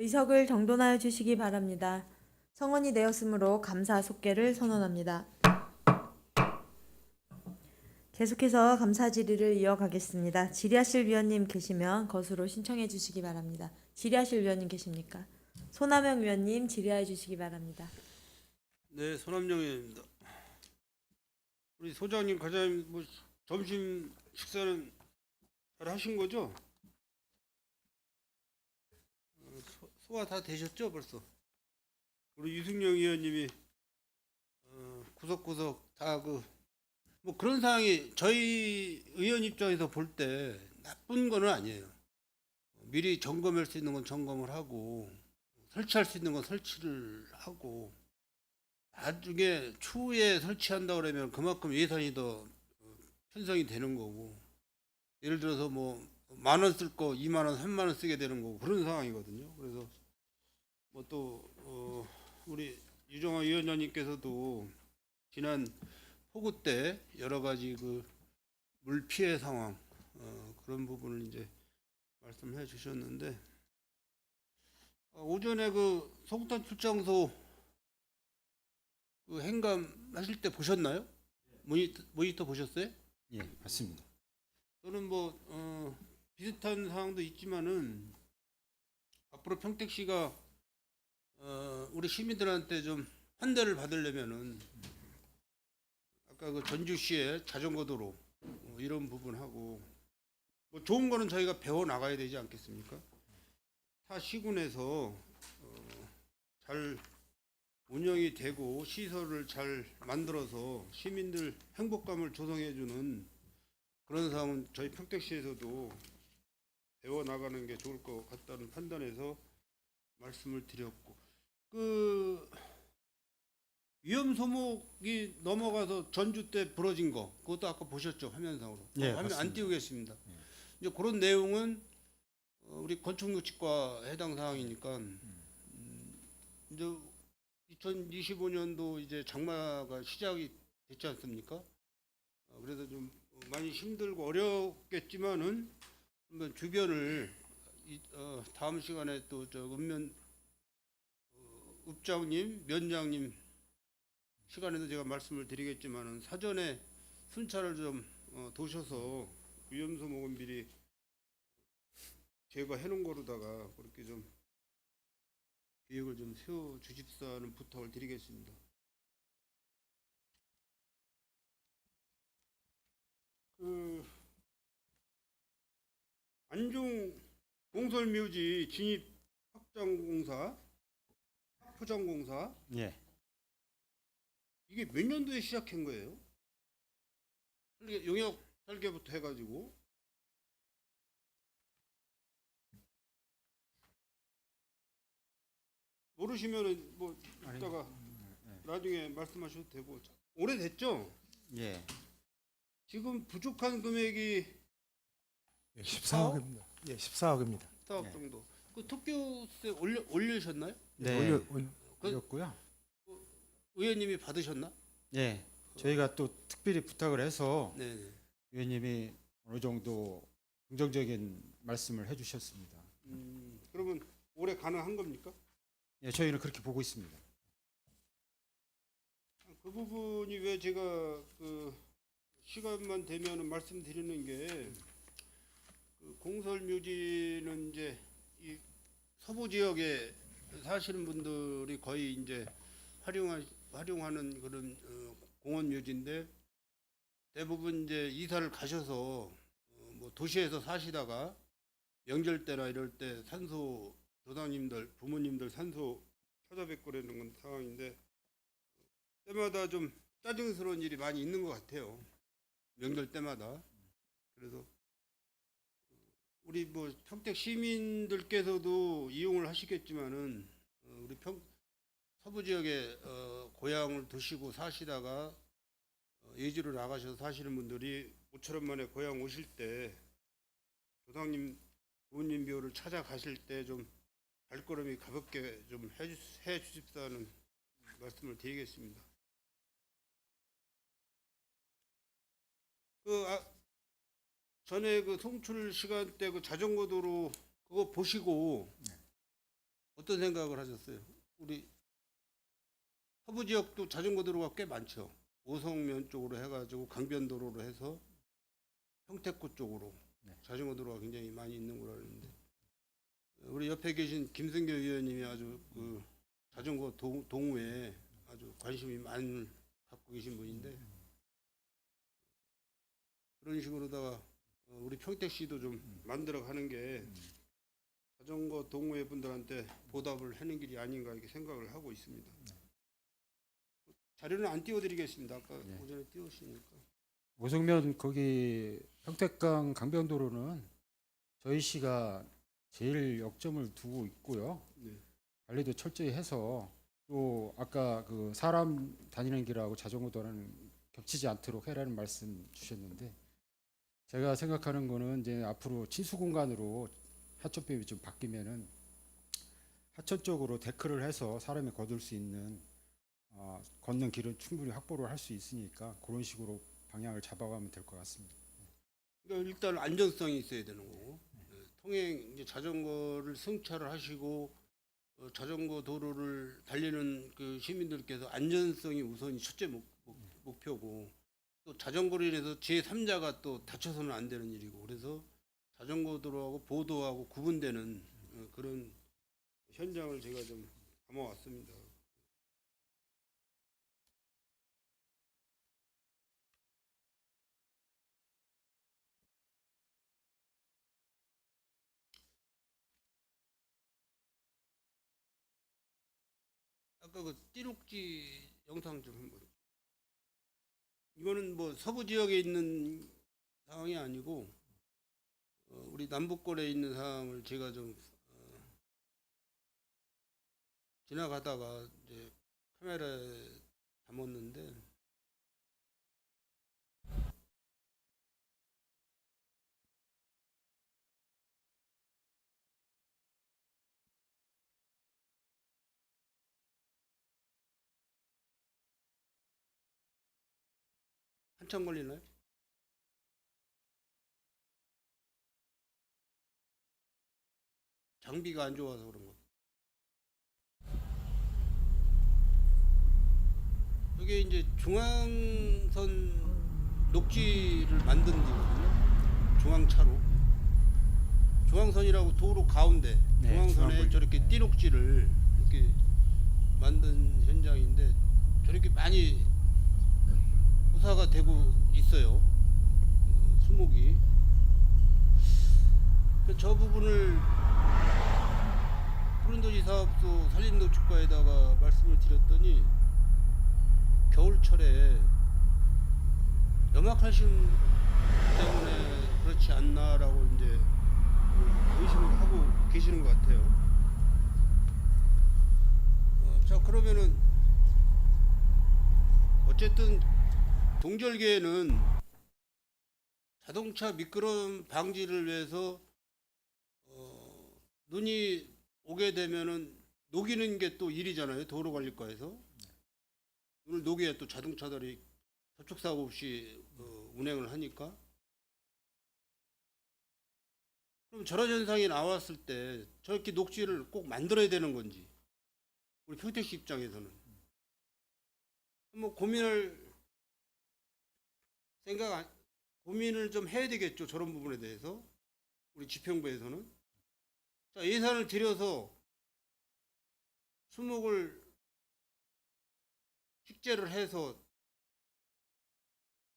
의석을 정돈하여 주시기 바랍니다. 성원이 되었으므로 감사 속계를 선언합니다. 계속해서 감사 질의를 이어가겠습니다. 질의하실 위원님 계시면 거수로 신청해 주시기 바랍니다. 질의하실 위원님 계십니까? 손하명 위원님 질의해 주시기 바랍니다. 네, 손함정입니다. 우리 소장님, 과장님, 점심 식사는 잘 하신 거죠? 소화 다 되셨죠, 벌써? 우리 유승용 의원님이 구석구석 다 뭐 그런 상황이 저희 의원 입장에서 볼 때 나쁜 거는 아니에요. 미리 점검할 수 있는 건 점검을 하고 설치할 수 있는 건 설치를 하고 나중에 추후에 설치한다 그러면 그만큼 예산이 더 편성이 되는 거고, 예를 들어서 뭐 10,000원 쓸 거 20,000원, 30,000원 쓰게 되는 거고 그런 상황이거든요. 그래서 뭐 또 우리 유정화 위원장님께서도 지난 폭우 때 여러 가지 그 물 피해 상황 그런 부분을 이제 말씀해 주셨는데, 오전에 그 소극탄 출장소 그 행감 하실 때 보셨나요? 모니터 보셨어요? 예, 맞습니다. 저는 뭐 비슷한 상황도 있지만은 앞으로 평택시가 우리 시민들한테 좀 환대를 받으려면은 아까 그 전주시의 자전거 도로 이런 부분하고 뭐 좋은 거는 저희가 배워 나가야 되지 않겠습니까? 타 시군에서 잘 운영이 되고 시설을 잘 만들어서 시민들 행복감을 조성해주는 그런 상황은 저희 평택시에서도 배워 나가는 게 좋을 것 같다는 판단에서 말씀을 드렸고, 그 위험 소목이 넘어가서 전주 때 부러진 거 그것도 아까 보셨죠, 화면상으로. 예, 화면 안 봤습니다. 띄우겠습니다. 이제 그런 내용은 우리 건축유치과 해당 사항이니까 이제 2025년도 이제 장마가 시작이 됐지 않습니까? 그래서 좀 많이 힘들고 어렵겠지만은 한번 주변을 다음 시간에 또 저 읍면 읍장님, 면장님 시간에도 제가 말씀을 드리겠지만은 사전에 순찰을 좀 도셔서 위험소목은 미리 제거해 놓은 거로다가 그렇게 좀 계획을 좀 세워 주십사는 부탁을 드리겠습니다. 그 안중 공설묘지 진입 확장공사, 포장공사 예, 이게 몇 년도에 시작한 거예요? 용역 설계부터 해가지고 모르시면은 뭐 이따가 나중에 말씀하셔도 되고. 오래됐죠? 예, 지금 부족한 금액이 14억입니다. 예, 14억입니다. 4억 네. 정도. 그 특교세 올리셨나요? 네, 올렸고요. 의원님이 받으셨나? 예. 저희가 또 특별히 부탁을 해서 네. 위원님이 어느 정도 긍정적인 말씀을 해주셨습니다. 그러면 올해 가능한 겁니까? 예, 저희는 그렇게 보고 있습니다. 그 부분이 왜 제가 그 시간만 되면은 말씀드리는 게, 그 공설묘지는 이제 이 서부 지역에 사시는 분들이 거의 이제 활용하는 그런 공원 묘지인데, 대부분 이제 이사를 가셔서 뭐 도시에서 사시다가 명절 때나 이럴 때 산소 조상님들, 부모님들 산소 찾아뵙고 그러는 건 상황인데, 때마다 좀 짜증스러운 일이 많이 있는 것 같아요. 명절 때마다. 그래서 우리 뭐 평택 시민들께서도 이용을 하시겠지만은 우리 서부 지역에 고향을 두시고 사시다가 예지로 나가셔서 사시는 분들이 모처럼 만에 고향 오실 때 조상님 부모님 묘를 찾아가실 때 좀 발걸음이 가볍게 좀 해 주십사는 말씀을 드리겠습니다. 전에 그 송출 시간 때 그 자전거 도로 그거 보시고 어떤 생각을 하셨어요? 우리 서부 지역도 자전거 도로가 꽤 많죠. 오성면 쪽으로 해가지고 강변도로로 해서 평택구 쪽으로 네. 자전거 도로가 굉장히 많이 있는 걸로 아는데 우리 옆에 계신 김승교 의원님이 아주 그 자전거 동호회에 아주 관심이 많이 갖고 계신 분인데 그런 식으로다가 우리 평택시도 좀 만들어가는 게 자전거 동호회 분들한테 보답을 하는 길이 아닌가 이렇게 생각을 하고 있습니다. 자료는 안 띄워드리겠습니다. 아까 네. 오전에 띄우시니까. 오성면 거기 평택강 강변도로는 저희 시가 제일 역점을 두고 있고요. 네. 관리도 철저히 해서 또 아까 그 사람 다니는 길하고 자전거 도로는 겹치지 않도록 해라는 말씀 주셨는데 제가 생각하는 거는 이제 앞으로 치수 공간으로 하천법이 좀 바뀌면은 하천 쪽으로 데크를 해서 사람이 거둘 수 있는 걷는 길은 충분히 확보를 할 수 있으니까 그런 식으로 방향을 잡아가면 될 것 같습니다. 그러니까 일단 안전성이 있어야 되는 거고 통행 이제 자전거를 승차를 하시고 자전거 도로를 달리는 그 시민들께서 안전성이 우선이 첫째 목표고 또 자전거로 인해서 제3자가 또 다쳐서는 안 되는 일이고 그래서 자전거 도로하고 보도하고 구분되는 그런 현장을 제가 좀 담아왔습니다. 아까 그 띠룩지 영상 좀 한번. 이거는 뭐 서부 지역에 있는 상황이 아니고 우리 남부권에 있는 상황을 제가 좀 지나가다가 이제 카메라에 담았는데 한참 걸리나요? 장비가 안 좋아서 그런 거. 이게 이제 중앙선 녹지를 만든 데거든요. 중앙차로. 중앙선이라고 도로 가운데 네, 중앙선에 중앙선. 저렇게 네. 띠녹지를 이렇게 만든 현장인데 저렇게 많이 호사가 되고 있어요. 수목이. 저 부분을 푸른도시 사업소 산림노축과에다가 말씀을 드렸더니 겨울철에 염화칼슘 때문에 그렇지 않나라고 이제 의심을 하고 계시는 것 같아요. 자 그러면은 어쨌든 동절기에는 자동차 미끄럼 방지를 위해서 눈이 오게 되면은 녹이는 게 또 일이잖아요. 도로관리과에서 눈을 녹여야 또 자동차들이 접촉사고 없이 운행을 하니까. 그럼 저런 현상이 나왔을 때 저렇게 녹지를 꼭 만들어야 되는 건지 우리 평택시 입장에서는 뭐 고민을 좀 해야 되겠죠. 저런 부분에 대해서 우리 지평부에서는 자, 예산을 들여서 수목을 식재를 해서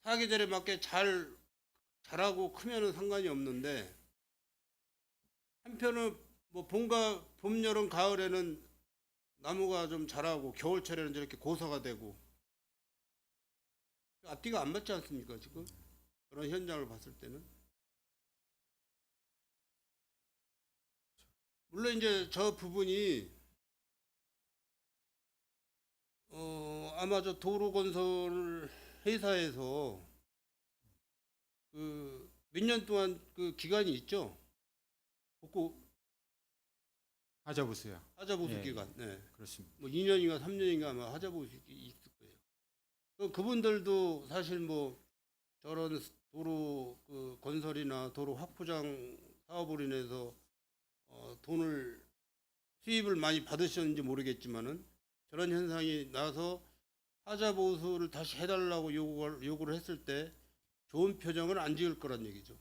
사계절에 맞게 자라고 크면은 상관이 없는데 한편은 뭐 봄, 여름, 가을에는 나무가 좀 자라고 겨울철에는 저렇게 고사가 되고 앞뒤가 안 맞지 않습니까 지금 그런 현장을 봤을 때는. 물론 이제 저 부분이 아마 저 도로건설 회사에서 그 몇 년 동안 그 기간이 있죠. 복구 하자보세요. 하자보수 예, 기간. 네. 그렇습니다. 뭐 2년인가 3년인가 아마 하자보수 있을 거예요. 그분들도 사실 뭐 저런 도로 그 건설이나 도로 확포장 사업으로 인해서 돈을 수입을 많이 받으셨는지 모르겠지만은 저런 현상이 나서 하자 보수를 다시 해달라고 요구를 했을 때 좋은 표정을 안 지을 거란 얘기죠.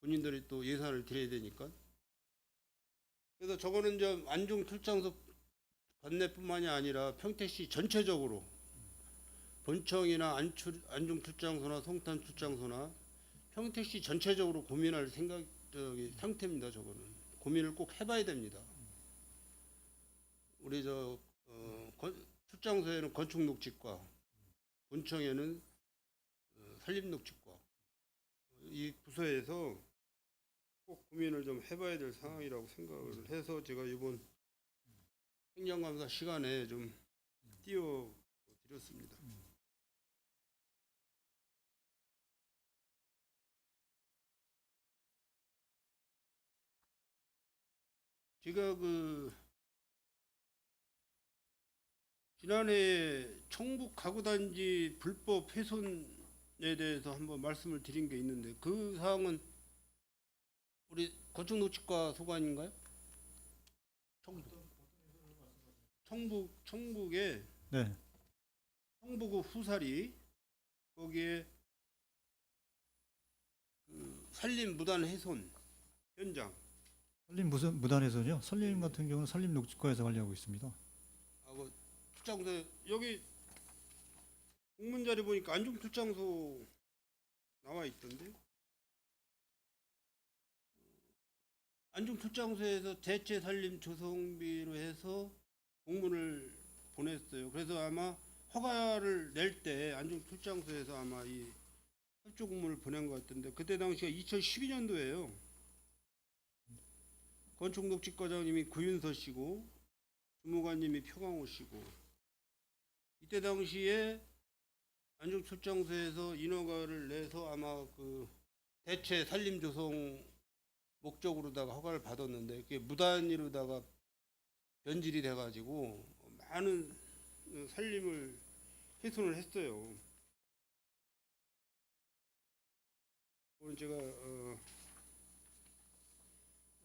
본인들이 또 예산을 드려야 되니까. 그래서 저거는 이제 안중 출장소 관내뿐만이 아니라 평택시 전체적으로 본청이나 안중 출장소나 송탄 출장소나 평택시 전체적으로 고민할 상태입니다. 저거는 고민을 꼭 해봐야 됩니다. 우리 출장소에는 건축녹지과, 본청에는 산림녹지과, 이 부서에서 꼭 고민을 좀 해봐야 될 상황이라고 생각을 해서 제가 이번 행정감사 시간에 좀 띄워드렸습니다. 제가 지난해 청북 가구단지 불법 훼손에 대해서 한번 말씀을 드린 게 있는데 그 사항은 우리 건축노치과 소관인가요? 청북에 네. 청북구 후사리 거기에 산림 무단 훼손 현장 산림 무단에서요. 산림 같은 경우는 산림녹지과에서 관리하고 있습니다. 하고 출장소 여기 공문 자료 보니까 안중 출장소 나와 있던데 안중 출장소에서 대체 산림 조성비로 해서 공문을 보냈어요. 그래서 아마 허가를 낼 때 안중 출장소에서 아마 이 협조 공문을 보낸 것 같은데 그때 당시가 2012년도예요. 건축녹지과장님이 구윤서 씨고 주무관님이 표강호 씨고 이때 당시에 안중 출장소에서 인허가를 내서 아마 대체 산림 조성 목적으로다가 허가를 받았는데 그게 무단위로다가 변질이 돼가지고 많은 산림을 훼손을 했어요. 오늘 제가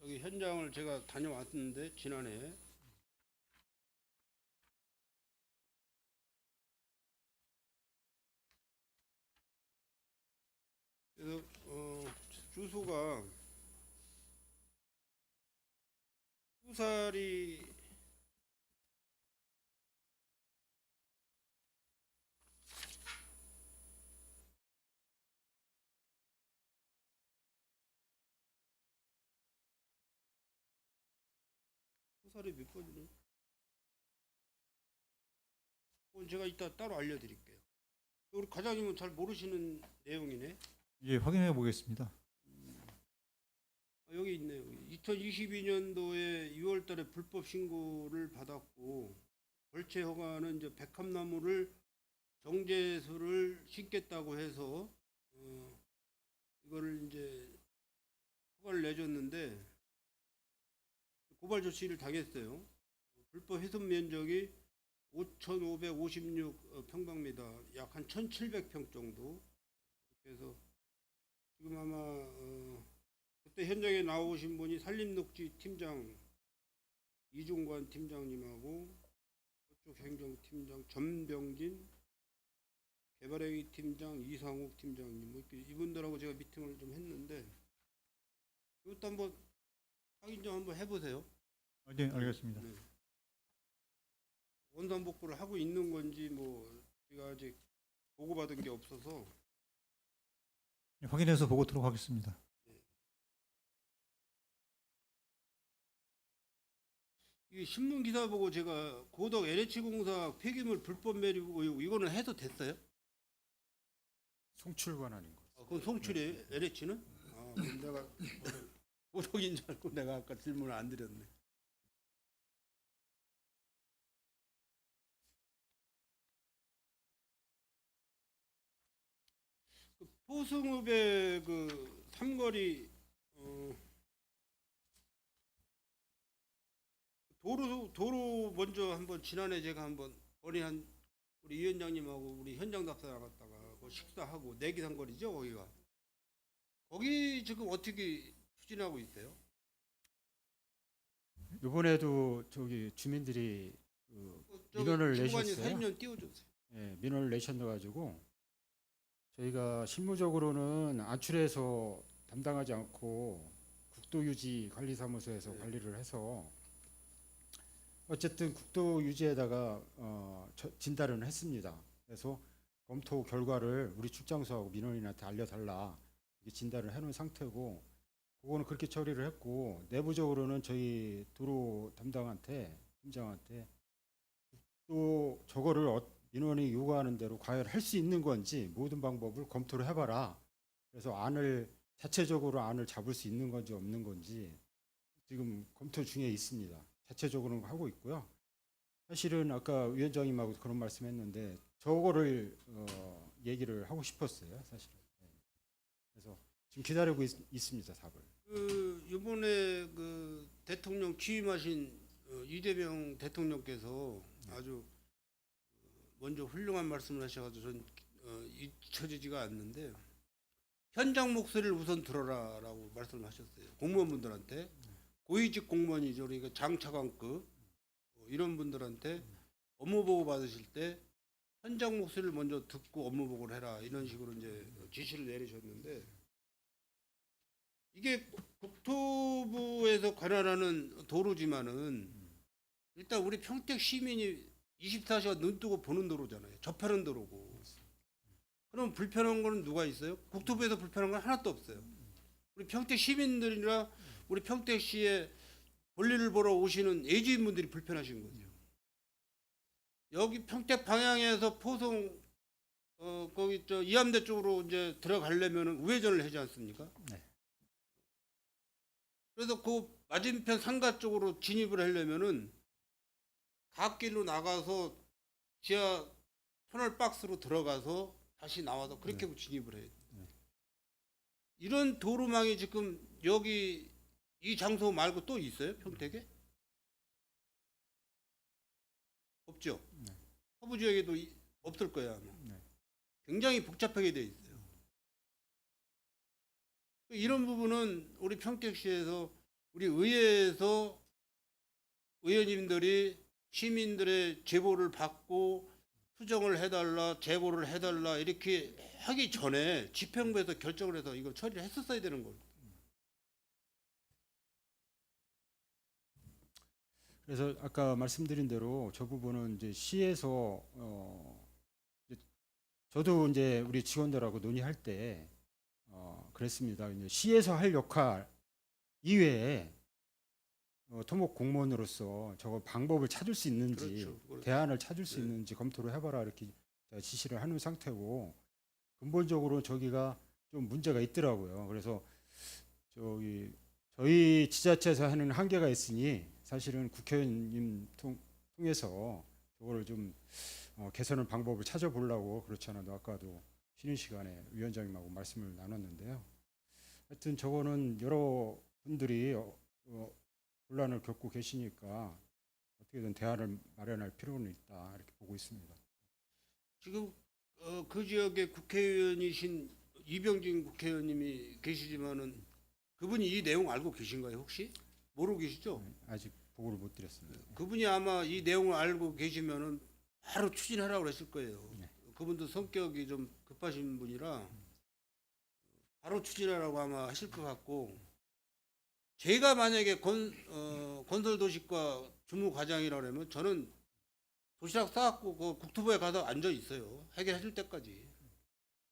여기 현장을 제가 다녀왔는데 지난해 그래서 주소가 후사리 후사리 몇 번이네? 그건 제가 이따 따로 알려드릴게요. 우리 과장님은 잘 모르시는 내용이네. 예, 확인해 보겠습니다. 여기 있네요. 2022년도에 6월 달에 불법 신고를 받았고 벌채 허가는 이제 백합나무를 정제수를 심겠다고 해서 이거를 이제 허가를 내줬는데 고발 조치를 당했어요. 불법 훼손 면적이 5,556 평방미터, 약 한 1,700평 정도. 그래서 지금 아마 그때 현장에 나오신 분이 산림녹지 팀장 이중관 팀장님하고 그쪽 행정팀장 전병진 개발행위 팀장 이상욱 팀장님 뭐 이분들하고 제가 미팅을 좀 했는데 이것도 한번 확인 좀 한번 해보세요. 네, 알겠습니다. 네. 원산복구를 하고 있는 건지 뭐 제가 아직 보고받은 게 없어서 예, 확인해서 보고드리도록 하겠습니다. 이 신문 기사 보고 제가 고덕 LH공사 폐기물 불법 매립 의혹 이거는 해도 됐어요? 송출 관한인 거. 그건 송출이에요? LH는? 그럼 내가 고덕인 줄 알고 내가 아까 질문을 안 드렸네. 포승읍의 삼거리 도로 먼저 한번 지난해 제가 한번 우리 위원장님하고 우리 현장 답사 나갔다가 식사하고 내기산거리죠 거기가. 거기 지금 어떻게 추진하고 있어요? 이번에도 저기 주민들이 그 저기 민원을 주무관님 내셨어요? 사진 좀 띄워주세요. 예, 민원을 내셨어가지고 저희가 실무적으로는 안출해서 담당하지 않고 국도유지관리사무소에서 관리를 해서 어쨌든 국도유지에다가 진단을 했습니다. 그래서 검토 결과를 우리 출장소하고 민원인한테 알려달라 이렇게 진단을 해놓은 상태고 그거는 그렇게 처리를 했고 내부적으로는 저희 도로 담당한테 팀장한테 또 저거를 민원이 요구하는 대로 과연 할 수 있는 건지 모든 방법을 검토를 해봐라. 그래서 자체적으로 안을 잡을 수 있는 건지 없는 건지 지금 검토 중에 있습니다. 자체적으로는 하고 있고요. 사실은 아까 위원장님하고 그런 말씀했는데 저거를 얘기를 하고 싶었어요, 사실은. 네. 그래서 지금 기다리고 있습니다, 답을. 그 이번에 그 대통령 취임하신 이재명 대통령께서 아주 먼저 훌륭한 말씀을 하셔가지고 전 잊혀지지가 않는데 현장 목소리를 우선 들어라라고 말씀을 하셨어요. 공무원분들한테 고위직 공무원이죠. 그러니까 장차관급 이런 분들한테 업무 보고 받으실 때 현장 목소리를 먼저 듣고 업무 보고를 해라 이런 식으로 이제 지시를 내리셨는데 이게 국토부에서 관할하는 도로지만은 일단 우리 평택 시민이 24시간 눈 뜨고 보는 도로잖아요. 접하는 도로고. 그럼 불편한 거는 누가 있어요? 국토부에서 불편한 건 하나도 없어요. 우리 평택 시민들이나 우리 평택시에 볼일을 보러 오시는 예지인분들이 불편하신 거죠. 여기 평택 방향에서 포송 거기 이암대 쪽으로 이제 들어가려면은 우회전을 하지 않습니까? 네. 그래서 그 맞은편 상가 쪽으로 진입을 하려면은 갓길로 나가서 지하 터널 박스로 들어가서 다시 나와서 그렇게 진입을 해요. 이런 도로망이 지금 여기 이 장소 말고 또 있어요? 평택에? 없죠. 서부 지역에도 없을 거예요 아마. 네. 굉장히 복잡하게 돼 있어요. 이런 부분은 우리 평택시에서 우리 의회에서 의원님들이 시민들의 제보를 받고 수정을 해달라, 제보를 해달라 이렇게 하기 전에 집행부에서 결정을 해서 이걸 처리를 했었어야 되는 거예요. 그래서 아까 말씀드린 대로 저 부분은 이제 시에서 이제 저도 이제 우리 직원들하고 논의할 때 그랬습니다. 이제 시에서 할 역할 이외에 토목 공무원으로서 저거 방법을 찾을 수 있는지 그렇죠. 대안을 찾을 수 네. 있는지 검토를 해봐라 이렇게 제가 지시를 하는 상태고 근본적으로 저기가 좀 문제가 있더라고요. 그래서 저희 지자체에서 하는 한계가 있으니 사실은 국회의원님 통해서 저거를 좀 개선의 방법을 찾아보려고 그렇지 않아도 아까도 쉬는 시간에 위원장님하고 말씀을 나눴는데요. 하여튼 저거는 여러 분들이 곤란을 겪고 계시니까 어떻게든 대안을 마련할 필요는 있다 이렇게 보고 있습니다. 지금 그 지역의 국회의원이신 이병진 국회의원님이 계시지만은 그분이 이 내용 알고 계신가요 혹시? 모르고 계시죠? 아직 보고를 못 드렸습니다. 그분이 아마 이 내용을 알고 계시면은 바로 추진하라고 그랬을 거예요. 네. 그분도 성격이 좀 급하신 분이라 바로 추진하라고 아마 하실 것 같고 제가 만약에 건설도시과 주무과장이라고 하면 저는 도시락 싸갖고 그 국토부에 가서 앉아 있어요. 해결해줄 때까지.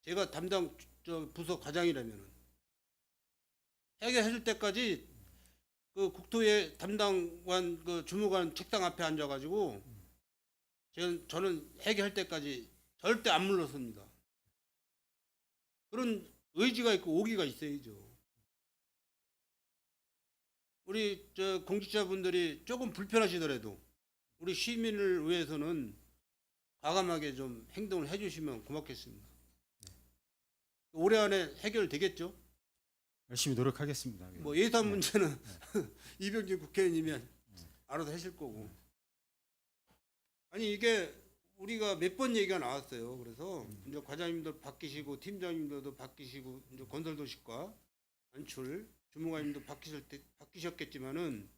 제가 담당 부서 과장이라면은 해결해줄 때까지 그 국토의 담당관 그 주무관 책상 앞에 앉아가지고 저는 해결할 때까지 절대 안 물러섭니다. 그런 의지가 있고 오기가 있어야죠. 우리 공직자분들이 조금 불편하시더라도 우리 시민을 위해서는 과감하게 좀 행동을 해주시면 고맙겠습니다. 올해 안에 해결되겠죠? 열심히 노력하겠습니다. 뭐 예산 문제는 이병진 국회의원님이 알아서 하실 거고. 아니 이게 우리가 몇 번 얘기가 나왔어요. 그래서 이제 과장님들 바뀌시고 팀장님들도 바뀌시고 이제 건설도시과 안출 주무관님도 바뀌셨겠지만은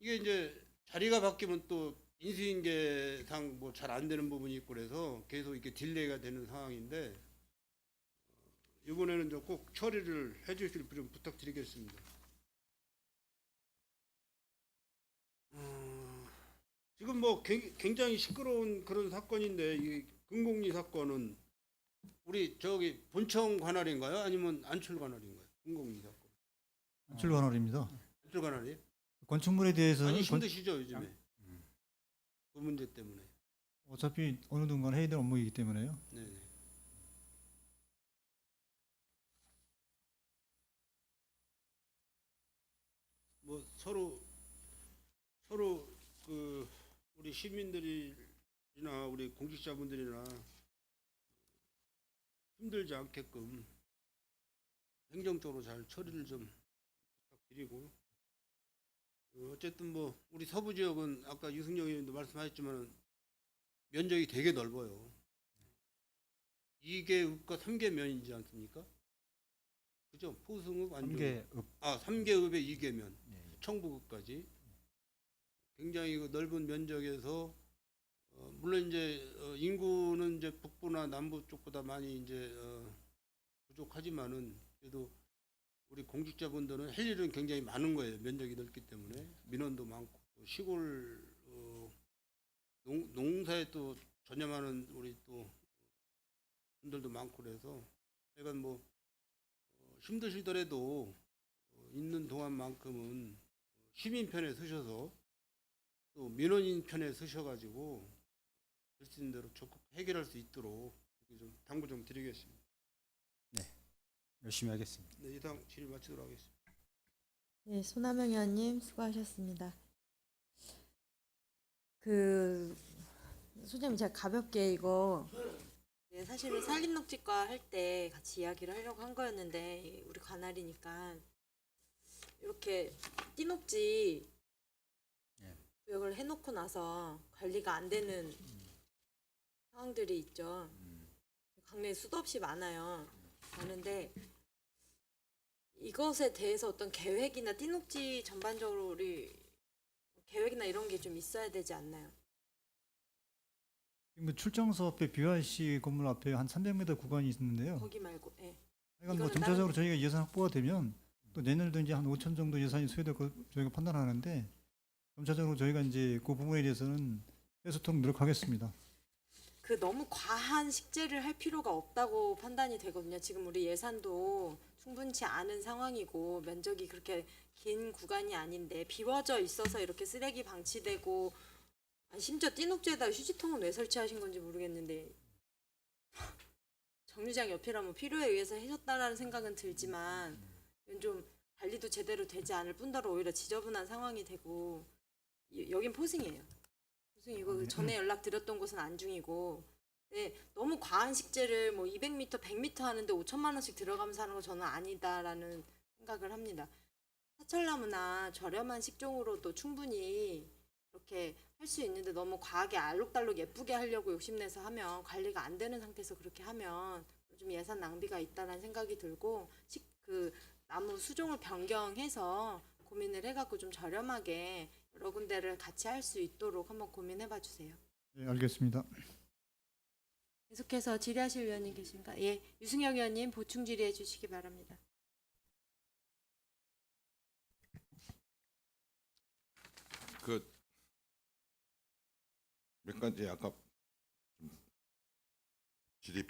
이게 이제 자리가 바뀌면 또 인수인계상 뭐 잘 안 되는 부분이 있고 그래서 계속 이렇게 딜레이가 되는 상황인데 이번에는 좀 꼭 처리를 해주실 분 좀 부탁드리겠습니다. 지금 뭐 굉장히 시끄러운 그런 사건인데 이 금곡리 사건은 우리 저기 본청 관할인가요? 아니면 안출 관할인가요? 금곡리 사건. 안출 관할입니다. 안출 관할이? 건축물에 대해서는 많이 힘드시죠 요즘에? 그 문제 때문에. 어차피 어느 순간 해야 될 업무이기 때문에요. 네네. 뭐 서로 그 우리 시민들이나 우리 공직자분들이나 힘들지 않게끔 행정적으로 잘 처리를 좀 부탁드리고 어쨌든 뭐 우리 서부 지역은 아까 유승영 의원님도 말씀하셨지만 면적이 되게 넓어요. 2개 읍과 3개 면이지 않습니까? 그죠? 포승읍 안중. 3개 읍. 3개 읍에 2개 면. 예. 청부읍까지 굉장히 그 넓은 면적에서 물론 이제 인구는 이제 북부나 남부 쪽보다 많이 이제 부족하지만은 그래도 우리 공직자분들은 할 일은 굉장히 많은 거예요. 면적이 넓기 때문에 민원도 많고 또 시골 농사에 또 전념하는 우리 또 분들도 많고 그래서 약간 뭐 힘드시더라도 있는 동안만큼은 시민 편에 서셔서 또 민원인 편에 서셔가지고 될 수 있는 대로 적극 해결할 수 있도록 이렇게 좀 당부 좀 드리겠습니다. 열심히 하겠습니다. 네, 이상 질의 마치도록 하겠습니다. 네, 손하명 의원님 수고하셨습니다. 그 소장님 제가 가볍게 이거 사실은 산림녹지과 할 때 같이 이야기를 하려고 한 거였는데 우리 관할이니까 이렇게 띠녹지 구역을 해놓고 나서 관리가 안 되는 상황들이 있죠. 강내에 수도 없이 많아요. 많은데 이것에 대해서 어떤 계획이나 띠녹지 전반적으로 우리 계획이나 이런 게 좀 있어야 되지 않나요? 지금 출정소 앞에 BYC 건물 앞에 한 300m 구간이 있는데요. 거기 말고, 예. 하여간 뭐 이거는 점차적으로 저희가 예산 확보가 되면 또 내년에도 이제 한 5천 정도 예산이 소요될 거 저희가 판단하는데 점차적으로 저희가 이제 그 부분에 대해서는 해소토록 노력하겠습니다. 그 너무 과한 식재를 할 필요가 없다고 판단이 되거든요. 지금 우리 예산도 충분치 않은 상황이고 면적이 그렇게 긴 구간이 아닌데 비워져 있어서 이렇게 쓰레기 방치되고 심지어 띠녹지에다 휴지통은 왜 설치하신 건지 모르겠는데 정류장 옆이라면 필요에 의해서 해줬다라는 생각은 들지만 이건 좀 관리도 제대로 되지 않을 뿐더러 오히려 지저분한 상황이 되고 여긴 포승이에요. 포승이고 전에 연락드렸던 곳은 안중이고 네, 너무 과한 식재를 뭐 200m, 100m 하는데 5천만 원씩 들어가면서 하는 거 저는 아니다라는 생각을 합니다. 사철나무나 저렴한 식종으로도 충분히 이렇게 할 수 있는데 너무 과하게 알록달록 예쁘게 하려고 욕심내서 하면 관리가 안 되는 상태에서 그렇게 하면 좀 예산 낭비가 있다라는 생각이 들고 그 나무 수종을 변경해서 고민을 해갖고 좀 저렴하게 여러 군데를 같이 할 수 있도록 한번 고민해봐 주세요. 네, 알겠습니다. 계속해서 질의하실 위원님 계신가? 예, 유승혁 의원님 보충 질의해 주시기 바랍니다. 몇 가지 아까 좀 질의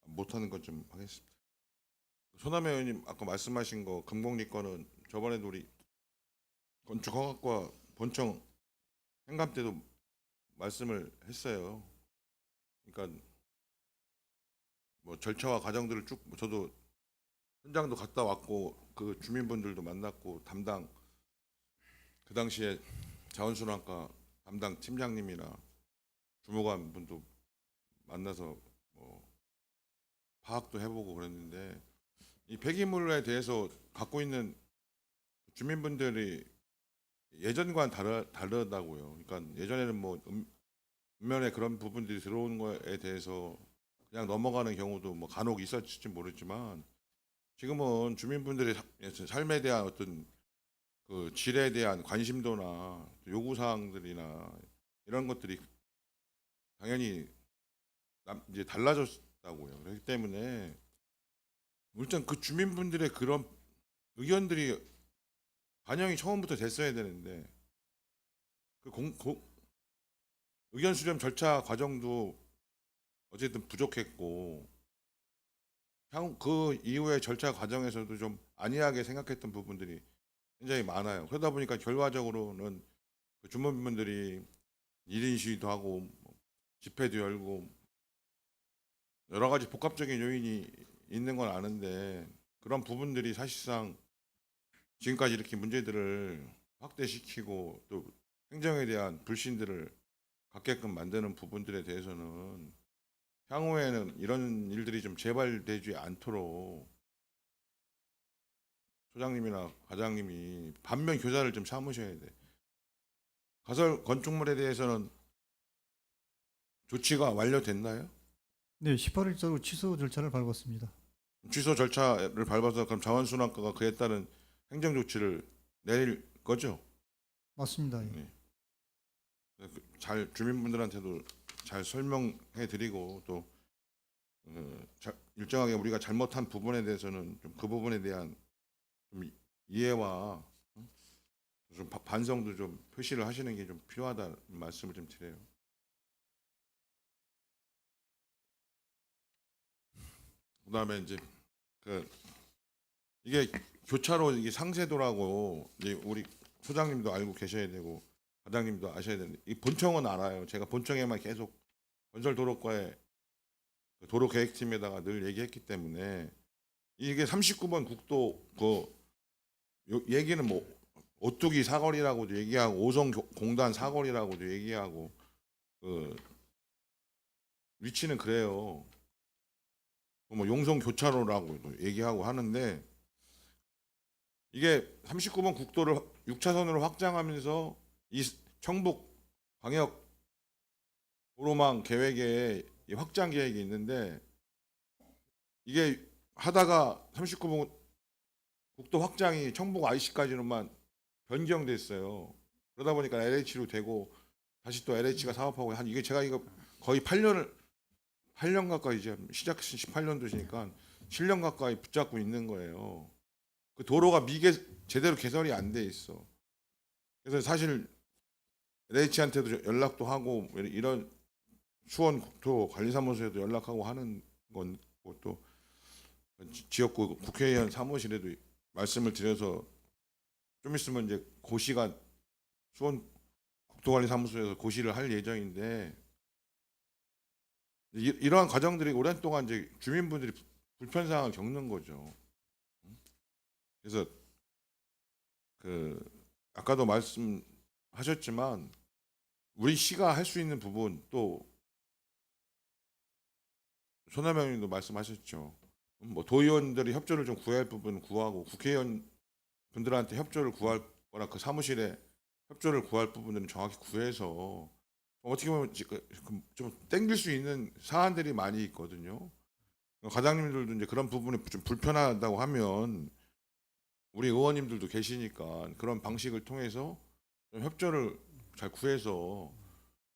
못하는 것 좀 하겠습니다. 손하명 의원님 아까 말씀하신 거 금곡리 거는 저번에도 우리 건축허가과 본청 행감 때도 말씀을 했어요. 그러니까 뭐 절차와 과정들을 쭉 저도 현장도 갔다 왔고 그 주민분들도 만났고 담당 그 당시에 자원순환과 담당 팀장님이나 주무관 분도 만나서 뭐 파악도 해보고 그랬는데 이 폐기물에 대해서 갖고 있는 주민분들이 예전과는 다르다고요. 그러니까 예전에는 뭐 읍면에 그런 부분들이 들어오는 거에 대해서 그냥 넘어가는 경우도 뭐 간혹 있었을지 모르지만 지금은 주민분들의 삶에 대한 어떤 그 질에 대한 관심도나 요구 사항들이나 이런 것들이 당연히 이제 달라졌다고요. 그렇기 때문에 일단 그 주민분들의 그런 의견들이 반영이 처음부터 됐어야 되는데 그 의견 수렴 절차 과정도 어쨌든 부족했고 향후 그 이후의 절차 과정에서도 좀 안이하게 생각했던 부분들이 굉장히 많아요. 그러다 보니까 결과적으로는 그 주민분들이 1인 시위도 하고 집회도 열고 여러 가지 복합적인 요인이 있는 건 아는데 그런 부분들이 사실상 지금까지 이렇게 문제들을 확대시키고 또 행정에 대한 불신들을 갖게끔 만드는 부분들에 대해서는 향후에는 이런 일들이 좀 재발되지 않도록 소장님이나 과장님이 반면 교사를 좀 삼으셔야 돼. 가설 건축물에 대해서는 조치가 완료됐나요? 네, 18일자로 취소 절차를 밟았습니다. 취소 절차를 밟아서 그럼 자원순환과가 그에 따른 행정 조치를 내릴 거죠? 맞습니다. 예. 네. 잘 주민분들한테도 잘 설명해 드리고 또 일정하게 우리가 잘못한 부분에 대해서는 좀 그 부분에 대한 좀 이해와 좀 반성도 좀 표시를 하시는 게 좀 필요하다는 말씀을 좀 드려요. 그다음에 이제 그 이게 교차로 이게 상세도라고 이제 우리 소장님도 알고 계셔야 되고 과장님도 아셔야 되는데 이 본청은 알아요. 제가 본청에만 계속 건설도로과의 그 도로계획팀에다가 늘 얘기했기 때문에 이게 39번 국도 얘기는 뭐 오뚜기 사거리라고도 얘기하고 오송 공단 사거리라고도 얘기하고 그 위치는 그래요. 뭐 용성 교차로라고 얘기하고 하는데 이게 39번 국도를 6차선으로 확장하면서 이 청북 광역 도로망 계획에 이 확장 계획이 있는데 이게 하다가 39번 국도 확장이 청북 IC까지로만 변경됐어요. 그러다 보니까 LH로 되고 다시 또 LH가 사업하고 한 이게 제가 이거 거의 8년 가까이 이제 시작했으니 18년도시니까 7년 가까이 붙잡고 있는 거예요. 그 도로가 제대로 개설이 안 돼 있어. 그래서 사실 LH한테도 연락도 하고 이런 수원국토관리사무소에도 연락하고 하는 건 또 지역구 국회의원 사무실에도 말씀을 드려서 좀 있으면 이제 고시가 수원국토관리사무소에서 고시를 할 예정인데 이러한 과정들이 오랜 동안 이제 주민분들이 불편 사항을 겪는 거죠. 그래서 그 아까도 말씀하셨지만 우리 시가 할 수 있는 부분 또 손혜명 의원님도 말씀하셨죠. 뭐 도의원들이 협조를 좀 구해야 할 부분은 구하고 국회의원 분들한테 협조를 구할 거나 그 사무실에 협조를 구할 부분들은 정확히 구해서 어떻게 보면 좀 땡길 수 있는 사안들이 많이 있거든요. 과장님들도 이제 그런 부분이 좀 불편하다고 하면 우리 의원님들도 계시니까 그런 방식을 통해서 좀 협조를 잘 구해서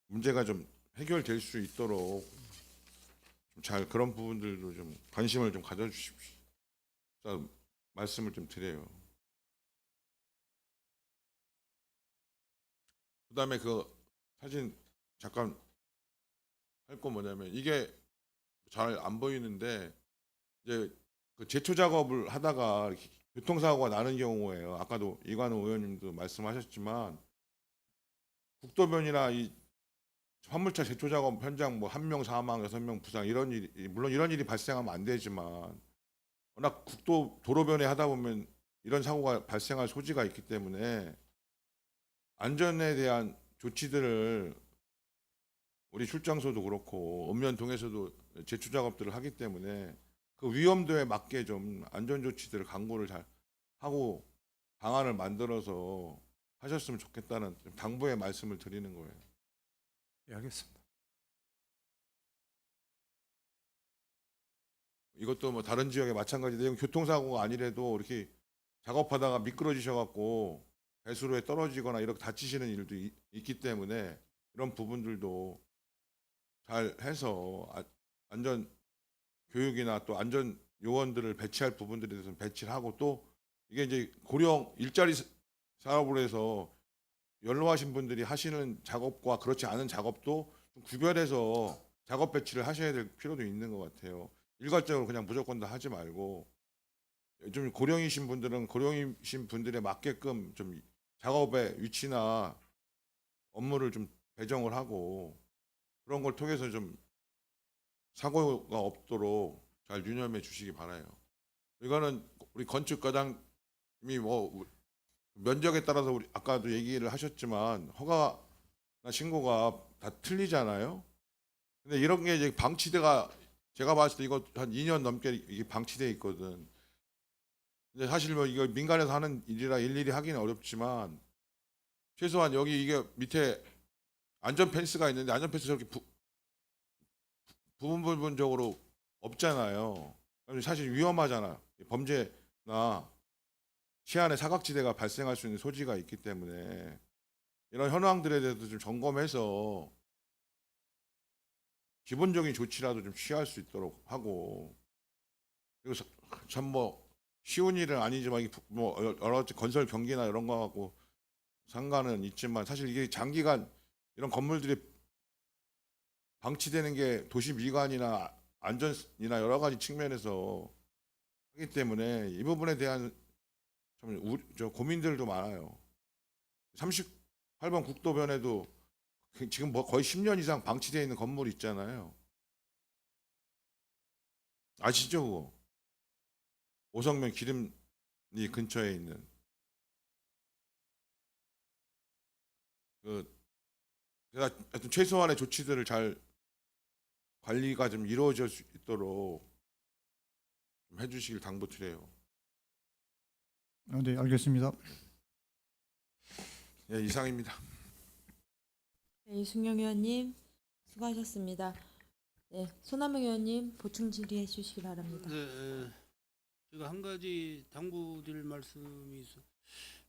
문제가 좀 해결될 수 있도록 좀 잘 그런 부분들도 좀 관심을 좀 가져주십시오. 자, 말씀을 좀 드려요. 그다음에 그 사진 잠깐 할 거 뭐냐면 이게 잘 안 보이는데 이제 그 제초 작업을 하다가 교통사고가 나는 경우에요. 아까도 이관우 의원님도 말씀하셨지만 국도변이나 이 화물차 제초 작업 현장 뭐 1명 사망, 6명 부상 이런 일이 물론 이런 일이 발생하면 안 되지만 워낙 도로변에 하다 보면 이런 사고가 발생할 소지가 있기 때문에 안전에 대한 조치들을 우리 출장소도 그렇고 읍면동에서도 제초 작업들을 하기 때문에 그 위험도에 맞게 좀 안전 조치들을 강구를 잘 하고 방안을 만들어서 하셨으면 좋겠다는 당부의 말씀을 드리는 거예요. 예, 알겠습니다. 이것도 뭐 다른 지역에 마찬가지인데 교통사고가 아니래도 이렇게 작업하다가 미끄러지셔갖고 배수로에 떨어지거나 이렇게 다치시는 일도 있기 때문에 이런 부분들도 잘 해서 안전 교육이나 또 안전 요원들을 배치할 부분들에 대해서는 배치를 하고, 또 이게 이제 고령 일자리 사업으로 해서 연로하신 분들이 하시는 작업과 그렇지 않은 작업도 좀 구별해서 작업 배치를 하셔야 될 필요도 있는 것 같아요. 일괄적으로 그냥 무조건 다 하지 말고 좀 고령이신 분들은 고령이신 분들에 맞게끔 좀 작업의 위치나 업무를 좀 배정을 하고 그런 걸 통해서 좀 사고가 없도록 잘 유념해 주시기 바라요. 이거는 우리 건축 과장님이 뭐 면적에 따라서 우리 아까도 얘기를 하셨지만 허가나 신고가 다 틀리잖아요. 근데 이런 게 이제 방치대가 제가 봤을 때 이거 한 2년 넘게 이게 방치돼 있거든. 근데 사실 뭐 이거 민간에서 하는 일이라 일일이 하기는 어렵지만 최소한 여기 이게 밑에 안전 펜스가 있는데 안전 펜스 저렇게 부분적으로 없잖아요. 사실 위험하잖아. 범죄나 치안의 사각지대가 발생할 수 있는 소지가 있기 때문에 이런 현황들에 대해서 좀 점검해서 기본적인 조치라도 좀 취할 수 있도록 하고, 그리고 참 뭐 쉬운 일은 아니지만 이게 뭐 여러 가지 건설 경기나 이런 거하고 상관은 있지만 사실 이게 장기간 이런 건물들이 방치되는 게 도시 미관이나 안전이나 여러 가지 측면에서 하기 때문에 이 부분에 대한 좀 고민들도 많아요. 38번 국도변에도 지금 뭐 거의 10년 이상 방치되어 있는 건물이 있잖아요. 아시죠, 그거? 오성면 기름리 근처에 있는 그 제가 하여튼 최소한의 조치들을 잘 관리가 좀 이루어질 수 있도록 좀 해주시길 당부드려요. 네, 알겠습니다. 예, 이상입니다. 네, 이승용 의원님 수고하셨습니다. 네, 손남용 의원님 보충 질의해 주시기 바랍니다. 네, 제가 한 가지 당부드릴 말씀이 있어.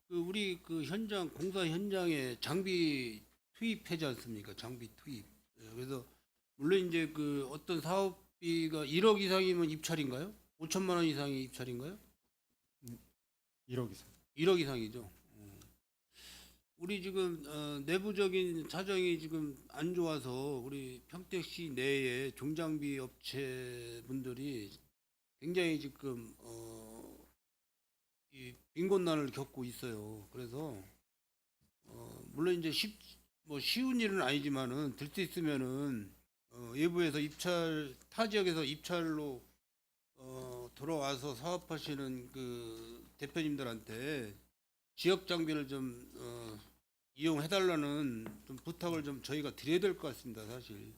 우리 현장 공사 현장에 장비 투입하지 않습니까? 장비 투입. 그래서 물론 이제 어떤 사업비가 1억 이상이면 입찰인가요? 5천만 원 이상이 입찰인가요? 1억 이상. 1억 이상이죠. 우리 지금 내부적인 사정이 지금 안 좋아서 우리 평택시 내에 종장비 업체 분들이 굉장히 지금 이 빈곤난을 겪고 있어요. 그래서 물론 이제 쉬운 일은 아니지만은 들 수 있으면은 외부에서 입찰 타 지역에서 입찰로 들어와서 사업하시는 대표님들한테 지역 장비를 좀 이용해달라는 좀 부탁을 좀 저희가 드려야 될 것 같습니다, 사실.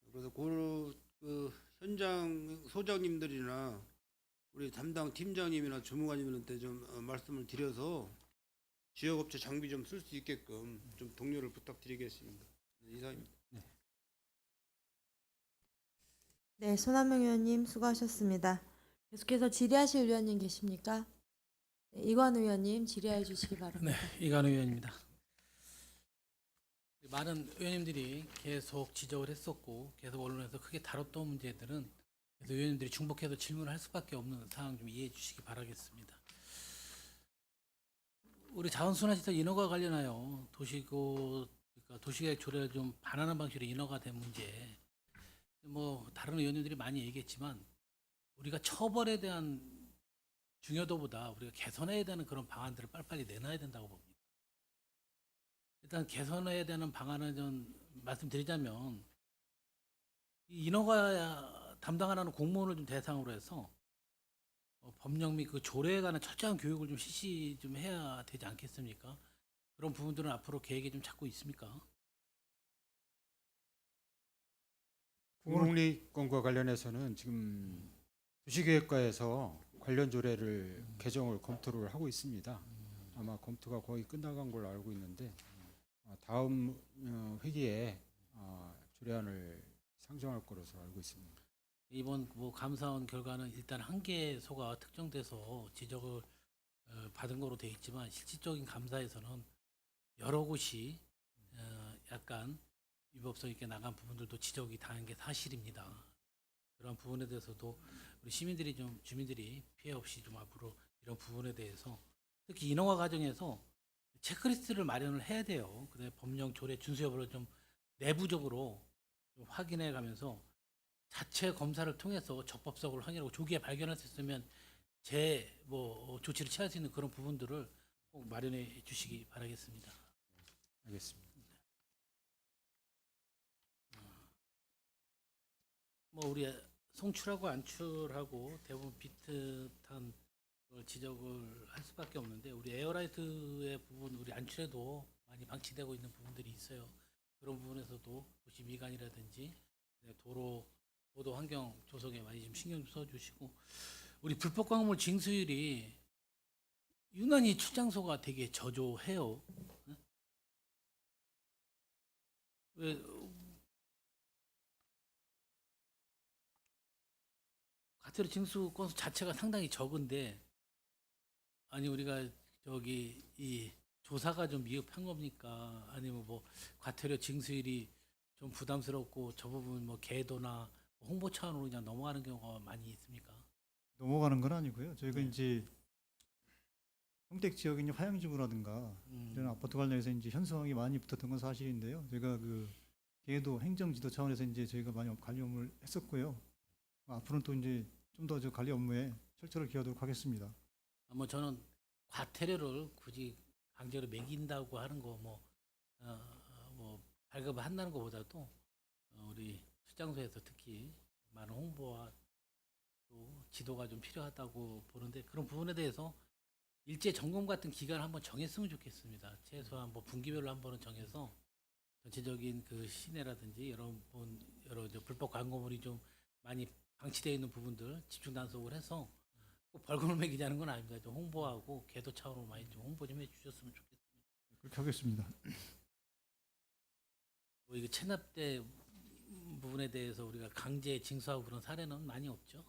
그래서 현장 소장님들이나 우리 담당 팀장님이나 주무관님한테 좀 말씀을 드려서 지역업체 장비 좀 쓸 수 있게끔 좀 독려를 부탁드리겠습니다. 네, 이상입니다. 네, 손남용 의원님 수고하셨습니다. 계속해서 질의하실 의원님 계십니까? 네, 이관 의원님 질의해 주시기 바랍니다. 네, 이관우 의원입니다. 많은 의원님들이 계속 지적을 했었고 계속 언론에서 크게 다뤘던 문제들은 그래서 의원님들이 중복해서 질문을 할 수밖에 없는 상황 좀 이해해 주시기 바라겠습니다. 우리 자원순환시설 인허가 관련하여 그러니까 도시계획 조례를 좀 반하는 방식으로 인허가 된 문제, 뭐 다른 의원님들이 많이 얘기했지만 우리가 처벌에 대한 중요도보다 우리가 개선해야 되는 그런 방안들을 빨리빨리 내놔야 된다고 봅니다. 일단 개선해야 되는 방안을 좀 말씀드리자면 이 인허가 담당하는 공무원을 좀 대상으로 해서 법령 및 조례에 관한 철저한 교육을 좀 실시 좀 해야 되지 않겠습니까? 그런 부분들은 앞으로 계획에 좀 찾고 있습니까? 공공리권과 관련해서는 지금 도시계획과에서 관련 조례를 개정을 검토를 하고 있습니다. 아마 검토가 거의 끝나간 걸로 알고 있는데 다음 회기에 조례안을 상정할 것으로 알고 있습니다. 이번 감사원 결과는 일단 한계소가 특정돼서 지적을 받은 거로 돼 있지만 실질적인 감사에서는 여러 곳이 약간 위법성 있게 나간 부분들도 지적이 당한 게 사실입니다. 그런 부분에 대해서도 우리 시민들이 좀 주민들이 피해 없이 좀 앞으로 이런 부분에 대해서 특히 인허가 과정에서 체크리스트를 마련을 해야 돼요. 그래 법령 조례 준수 여부를 좀 내부적으로 좀 확인해 가면서 자체 검사를 통해서 적법성을 확인하고 조기에 발견할 수 있으면 뭐 조치를 취할 수 있는 그런 부분들을 꼭 마련해 주시기 바라겠습니다. 알겠습니다. 뭐 우리 송출하고 안출하고 대부분 비슷한 걸 지적을 할 수밖에 없는데 우리 에어라이트의 부분 우리 안출에도 많이 방치되고 있는 부분들이 있어요. 그런 부분에서도 도시 미관이라든지 도로 환경 조성에 많이 좀 신경 좀 써주시고 우리 불법 광물 징수율이 유난히 출장소가 되게 저조해요. 왜 과태료 징수 건수 자체가 상당히 적은데 아니 우리가 저기 이 조사가 좀 미흡한 겁니까? 아니면 뭐 과태료 징수율이 좀 부담스럽고 저 부분 뭐 계도나 홍보 차원으로 그냥 넘어가는 경우가 많이 있습니까? 넘어가는 건 아니고요. 저희가 네. 이제 평택 지역에 있는 화양지구라든가 이런 아파트 관련해서 이제 현수막이 많이 붙었던 건 사실인데요. 제가 그 계도 행정지도 차원에서 이제 저희가 많이 관리 업무를 했었고요. 앞으로는 또 이제 좀 더 저 관리 업무에 철저를 기하도록 하겠습니다. 뭐 저는 과태료를 굳이 강제로 매긴다고 하는 거 뭐 발급을 한다는 것보다도 우리 출장소에서 특히 많은 홍보와 또 지도가 좀 필요하다고 보는데 그런 부분에 대해서 일제 점검 같은 기간을 한번 정했으면 좋겠습니다. 최소한 뭐 분기별로 한 번은 정해서 전체적인 그 시내라든지 여러 이제 불법 광고물이 좀 많이 방치되어 있는 부분들 집중 단속을 해서 꼭 벌금을 매기자는 건 아닙니다. 좀 홍보하고 계도 차원으로 많이 좀 홍보 좀 해주셨으면 좋겠습니다. 그렇게 하겠습니다. 뭐 이거 체납대 부분에 대해서 우리가 강제 징수하고 그런 사례는 많이 없죠.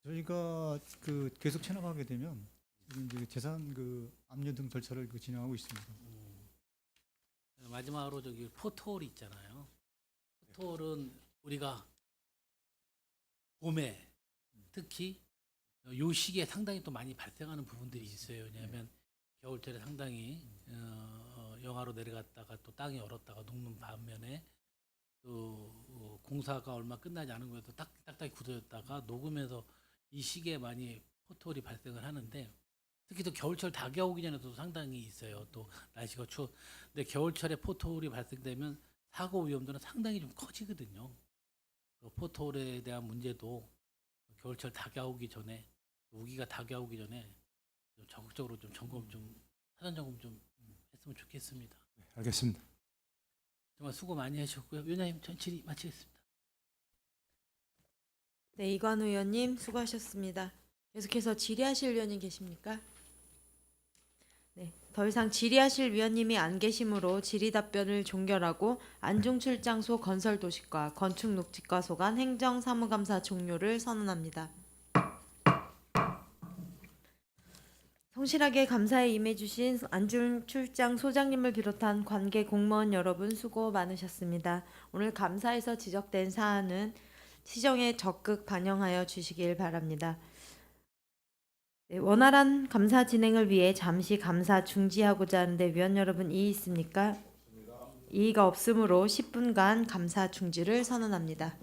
저희가 그 계속 체납하게 되면 지금 이제 재산 그 압류 등 절차를 그 진행하고 있습니다. 마지막으로 저기 포토홀 있잖아요. 포토홀은 우리가 봄에 특히 요 시기에 상당히 또 많이 발생하는 부분들이 있어요. 왜냐하면 겨울철에 상당히 영하로 내려갔다가 또 땅이 얼었다가 녹는 반면에 또 공사가 얼마 끝나지 않은 거에도 딱딱이 굳어졌다가 녹으면서 이 시기에 많이 포토홀이 발생을 하는데 특히 또 겨울철 다가오기 전에도 상당히 있어요. 또 날씨가 추워. 근데 겨울철에 포토홀이 발생되면 사고 위험도는 상당히 좀 커지거든요. 그 포토홀에 대한 문제도 겨울철 다가오기 전에 우기가 다가오기 전에 좀 적극적으로 좀 점검 사전 점검 좀 했으면 좋겠습니다. 알겠습니다. 정말 수고 많이 하셨고요. 위원장님 전 질의 마치겠습니다. 네, 이관우 의원님 수고하셨습니다. 계속해서 질의하실 위원님 계십니까? 네, 더 이상 질의하실 위원님이 안 계시므로 질의 답변을 종결하고 안중출장소 건설도시과 건축녹지과 소관 행정사무감사 종료를 선언합니다. 성실하게 감사에 임해주신 안중출장 소장님을 비롯한 관계 공무원 여러분 수고 많으셨습니다. 오늘 감사에서 지적된 사안은 시정에 적극 반영하여 주시길 바랍니다. 네, 원활한 감사 진행을 위해 잠시 감사 중지하고자 하는데 위원 여러분 이의 있습니까? 이의가 없으므로 10분간 감사 중지를 선언합니다.